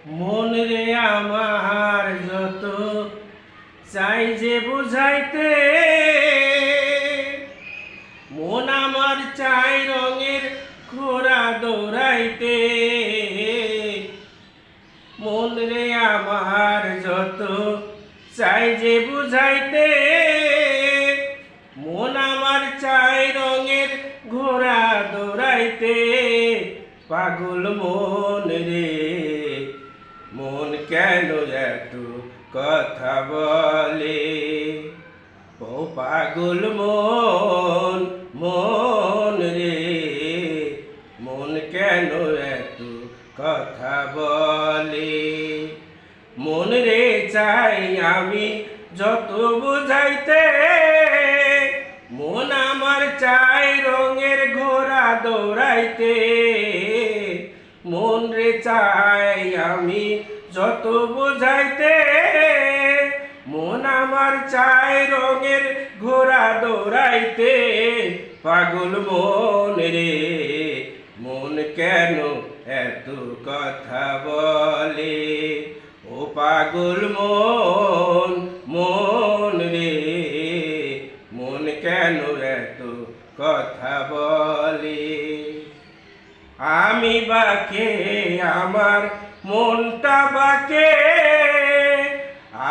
মন রে আমার যত চাই যে বুঝাইতে, মন আমার চাই রঙের ঘোড়া দৌড়াইতে। মন রে আমার যত চাই যে বুঝাইতে, মন আমার চাই রঙের ঘোড়া দৌড়াইতে। পাগল মন রে, মন কেন এত কথা বলে? ও পাগল মন, মন রে, মন কেন এত কথা বলে? মন রে চাই আমি যত বুঝাইতে, মন আমার চাই রঙের ঘোড়া দৌড়াইতে। মন রে চাই আমি যত বুঝাইতে, মন আমার চাই রঙের ঘোড়া দৌড়াইতে। পাগল মন রে, মন কেন এত কথা বলে? ও পাগল মন, মন রে, মন কেন এত কথা বলে? আমি বাকে আমার মনটা বাকে,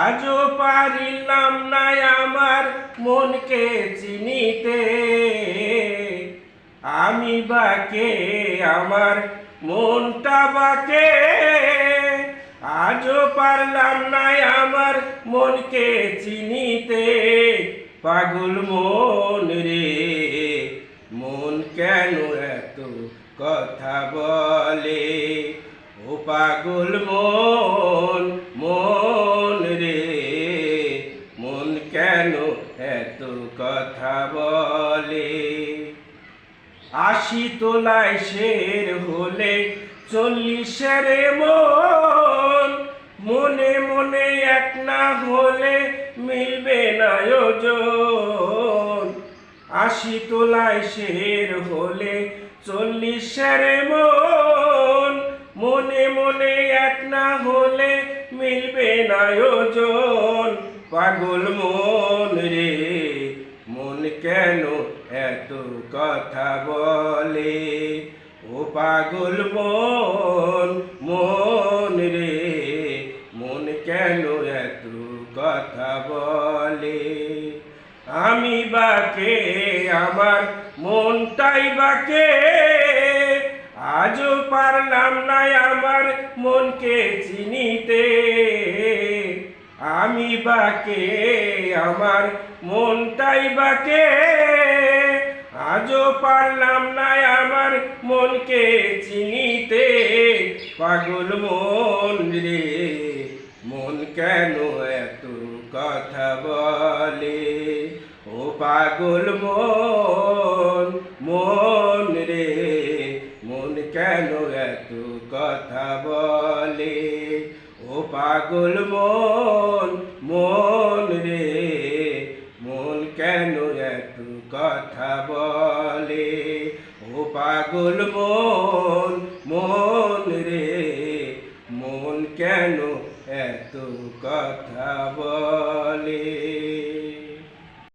আজও পারিলাম না আমার মনকে চিনিতে। আমি বাকে আমার মনটা বাকে, আজও পারলাম না আমার মনকে চিনিতে। পাগল মন রে, মন কেন এত কথা বলে? ও পাগল মন, মন রে, মন কেন এত কথা বলে? ৮০ তোলায় শের হলে ৪০-এর মন, মনে মনে এক না হলে মিলবে না ওজন। ৮০ তোলায় শের হলে ৪০-এর মন, মনে মনে এক না হলে মিলবে না ওজন। পাগল মন রে, মন কেন এত কথা বলে? ও পাগল মন, মন রে, মন কেন এত কথা বলে? আমি বাকে আমার মনটাই বাকে, আজও পারলাম না আমার মনকে চিনিতে। আমি বাকে আমার মনটাই বাকে, আজও পারলাম না আমার মনকে চিনিতে। পাগল মন রে, মন কেন এত কথা বলে? ও পাগল মন, মন রে, মন কেন এত কথা বলে? ও পাগল মন, মন রে, মন কেন এত কথা বলে? ও পাগল মন, মন রে, মন কেন এত কথা বলে?